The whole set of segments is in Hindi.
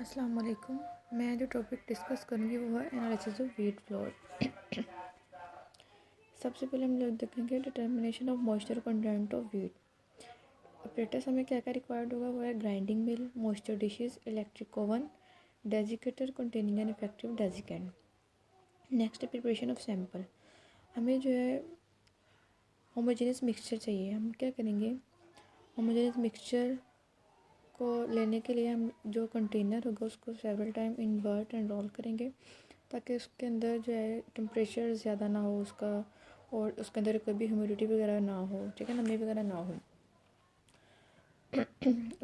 अस्सलाम वालेकुम। मैं जो टॉपिक डिस्कस करूँगी वो है एनालिसिस ऑफ वीट फ्लोर। सबसे पहले हम लोग देखेंगे determination of moisture content of wheat. Operators हमें क्या क्या रिक्वायर्ड होगा, वो है grinding mill, moisture dishes, electric oven, desiccator containing an effective desiccant. Next preparation of sample. हमें जो है होमोजेनियस मिक्सचर चाहिए। हम क्या करेंगे, होमोजेनियस मिक्सचर को लेने के लिए हम जो कंटेनर होगा उसको several time invert and roll करेंगे ताकि उसके अंदर जो है टेम्परेचर ज़्यादा ना हो उसका, और उसके अंदर कोई भी ह्यूमिडिटी वगैरह ना हो, ठीक है, नमी वगैरह ना हो।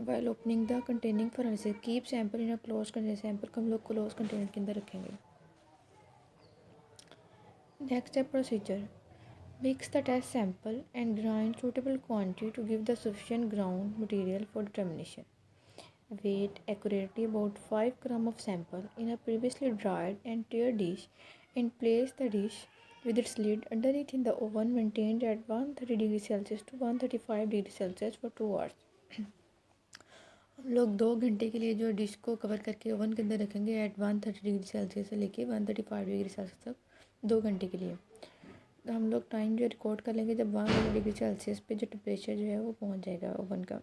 While opening the containing for analysis keep sample in a close container. Sample को हम लोग क्लोज कंटेनर के अंदर रखेंगे। नेक्स्ट है procedure. Mix the test sample and grind suitable quantity to give the sufficient ground material for determination. Weight accurately about 5 grams of sample in a previously dried and teared dish and place the dish with its lid underneath in the oven maintained at 130 degree Celsius to 135 degree Celsius for 2 hours. हम लोग 2 घंटे के लिए जो डिश को कवर करके ओवन के अंदर रखेंगे एट 130 डिग्री सेल्सियस से लेके 135 डिग्री सेल्सियस तक 2 घंटे के लिए। तो हम लोग टाइम जो रिकॉर्ड कर लेंगे जब 130 डिग्री सेल्सियस पे जो टेम्परेचर जो है वो पहुंच जाएगा ओवन का।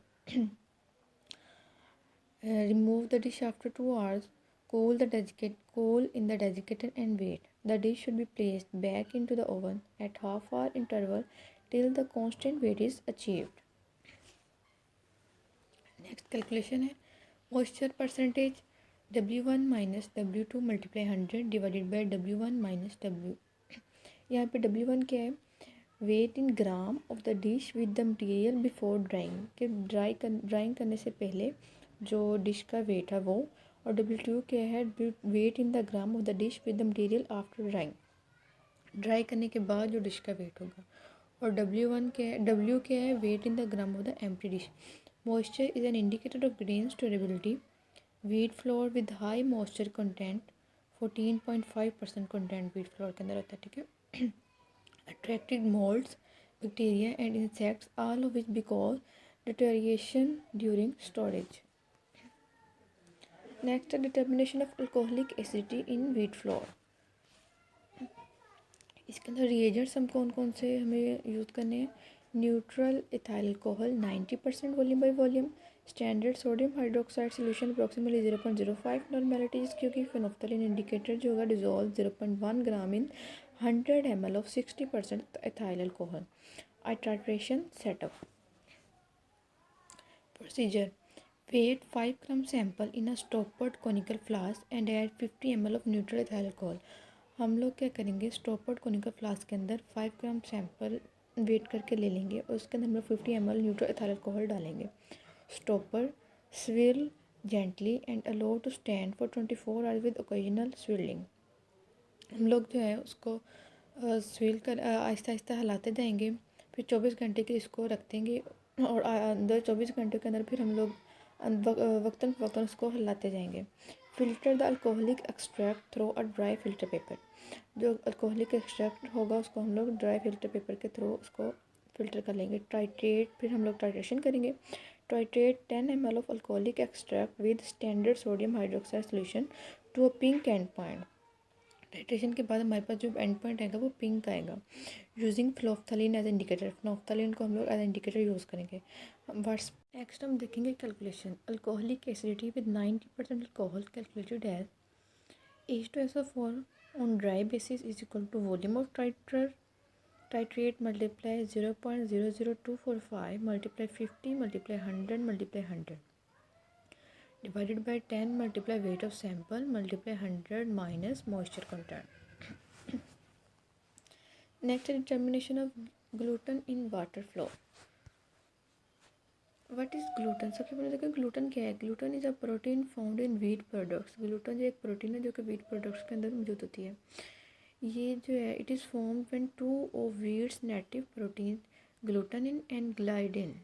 Remove the dish after 2 hours. Cool in the desiccator and wait. The dish should be placed back into the oven at half-hour interval till the constant weight is achieved. Next calculation है moisture percentage W1 minus W2 multiply 100 divided by W1 minus W. यहाँ पे W1 क्या है, weight in gram of the dish with the material before drying, के ड्राइंग करने से पहले जो डिश का वेट है वो, और W2 क्या है, weight in the gram of the dish with the material after drying, dry करने के बाद जो डिश का वेट होगा। और W1 क्या है, W क्या है, weight in the gram of the empty dish. Moisture is an indicator of grain storability. Wheat flour with high moisture content 14.5% content wheat flour के अंदर होता है, ठीक है। Attracted molds, bacteria and insects, all of which because deterioration during storage. Next, the determination of alcoholic acidity in wheat flour. इसके अंदर रिएजेंट्स हम कौन कौन से हमें यूज़ करने हैं, neutral ethyl alcohol 90% volume by volume, standard sodium hydroxide solution approximately 0.05 नॉर्मेलिटीज, क्योंकि फेनोफ्थलीन इंडिकेटर जो होगा dissolve 0.1 gram in 100 ml of 60% ethyl alcohol. A titration setup. Procedure. Weight 5 gram sample in a stoppered conical flask and add 50 ml of neutral ethyl alcohol. हम लोग क्या करेंगे, स्टॉपर्ड कोनिकल फ्लास्क के अंदर 5 ग्राम सैंपल वेट करके ले लेंगे और उसके अंदर हम लोग 50 ml न्यूट्रल एथाइल अल्कोहल डालेंगे। Stopper swirl gently and allow to stand for 24 hours with occasional swirling. हम लोग जो है उसको स्विल कर आहिस्ता आहिस्ता हिलाते जाएंगे, फिर 24 घंटे के इसको रख देंगे और अंदर 24 घंटे के अंदर फिर हम लोग वक्तन फ़वक्तन उसको हिलाते जाएंगे। Filter the alcoholic extract through a dry filter paper. जो अल्कोहलिक एक्सट्रैक्ट होगा उसको हम लोग ड्राई फ़िल्टर पेपर के थ्रू उसको फ़िल्टर कर लेंगे। ट्राइट्रेट, फिर हम लोग ट्राइट्रेशन करेंगे। Titrate 10 ml of alcoholic extract with standard sodium hydroxide solution to a pink end point. Titration के बाद हमारे पास जो एंड पॉइंट आएगा वो पिंक आएगा। Using phenolphthalein as indicator, phenolphthalein को हम लोग एज इंडिकेटर यूज़ करेंगे। वर्स नेक्स्ट हम देखेंगे calculation. Alcoholic acidity with 90% alcohol calculated as H2SO4 on dry basis is equal to volume of titrate multiply 0.00245 multiply 50 multiply 100 multiply 100 divided by 10 multiply weight of sample multiply 100 minus moisture content. Next, determination of gluten in water flow. What is gluten? सबसे पहले देखो ग्लूटन क्या है। Gluten is a protein found in wheat products. Gluten जो एक प्रोटीन है जो कि व्हीट प्रोडक्ट्स के अंदर मौजूद होती है। ये जो है it is form when two of wheat's native protein glutenin and gliadin.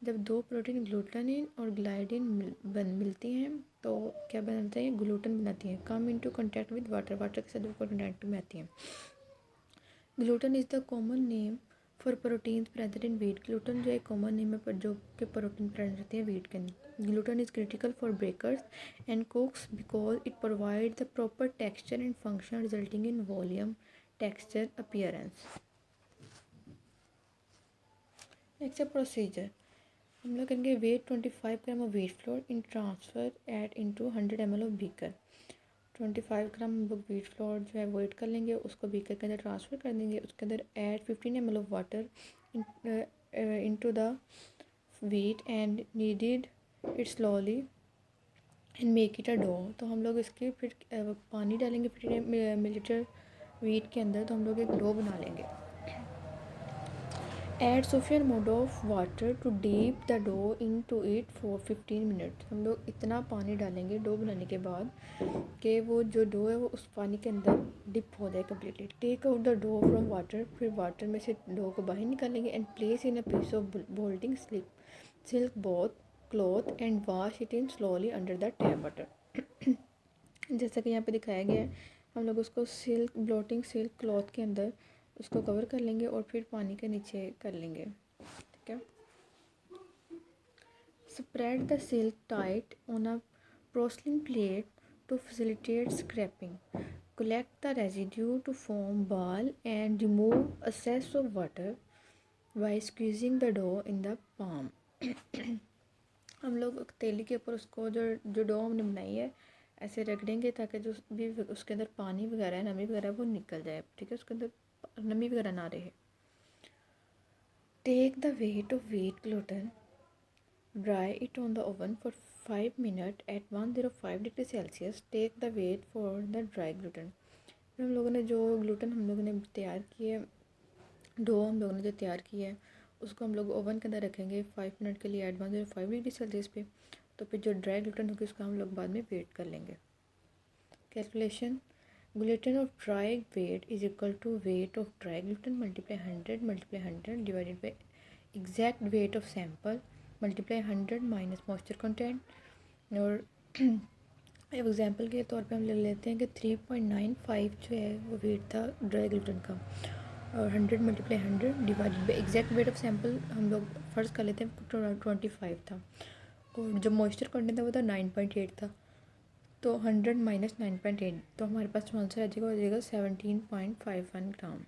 जब दो प्रोटीन ग्लूटानिन और ग्लाइडिन मिलती हैं तो क्या बनते हैं, ग्लूटन बनाती हैं। Come into contact with water, water के साथ कांटेक्ट में आती हैं। Gluten is the common name for protein present in wheat, gluten जो एक कॉमन नेम है पर जो कि प्रोटीन प्रेजेंट रहते हैं वीट के अंदर। Gluten is critical for breakers and cooks because it provide the proper texture and function resulting in volume, texture, appearance. Next है प्रोसीजर। हम लोग करेंगे weight 25 gram of wheat flour in transfer at into 100 ml of beaker. 25 gram हम लोग व्हीट फ्लोर जो है वेट कर लेंगे, उसको बीकर के अंदर ट्रांसफ़र कर देंगे। उसके अंदर add 15 ml of water into the wheat and needed it slowly and make it a dough. तो हम लोग इसके फिर पानी डालेंगे 15 मिलीलीटर व्हीट के अंदर, तो हम लोग एक डो बना लेंगे। Add sufficient amount of water to dip the dough into it for 15 minutes। हम लोग इतना पानी डालेंगे डो बनाने के बाद कि वो जो डो है वो उस पानी के अंदर डिप हो जाए completely. Take out the dough from water, फिर वाटर में से डो को बाहर निकालेंगे and place in a piece of bolting silk both cloth and wash it in slowly under the tap water. जैसा कि यहाँ पे दिखाया गया है, हम लोग उसको ब्लोटिंग सिल्क क्लॉथ के अंदर उसको कवर कर लेंगे और फिर पानी के नीचे कर लेंगे। ठीक है। Spread the silk tight on a porcelain plate to facilitate scraping. Collect the residue to form ball and remove excess of water by squeezing the dough in the palm. हम लोग तेली के ऊपर उसको जो डो हमने बनाई है ऐसे रगड़ेंगे ताकि जो भी उसके अंदर पानी वगैरह है, नमी वगैरह वो निकल जाए। ठीक है, उसके अंदर नमी वगैरह ना रहे। Take the weight of wheat gluten, dry it on the oven for 5 minute at 105 degree Celsius. Take the weight for the dry gluten. हम लोगों ने जो ग्लूटेन हम लोगों ने तैयार किए, डो हम लोगों ने जो तैयार किया है उसको हम लोग ओवन के अंदर रखेंगे 5 मिनट के लिए एट 105 डिग्री सेल्सियस पे। तो फिर जो ड्राई ग्लूटेन होगी उसका हम लोग बाद में वेट कर लेंगे। Calculation. Gluten of dry weight is equal to weight of dry gluten multiply 100 divided by exact weight of sample multiply 100 minus moisture content। और एग्जांपल के तौर पे हम ले लेते हैं कि 3.95 जो है वो वेट था ड्राई ग्लूटेन का, और 100 multiply 100 divided by exact weight of sample हम लोग फ़र्ज़ कर लेते हैं 25 था, और जो मॉइस्चर कंटेंट था वो था 9.8 था। तो 100 माइनस 9.8, तो हमारे पास जो आंसर आ जाएगा वो आ जाएगा 17.51 ग्राम।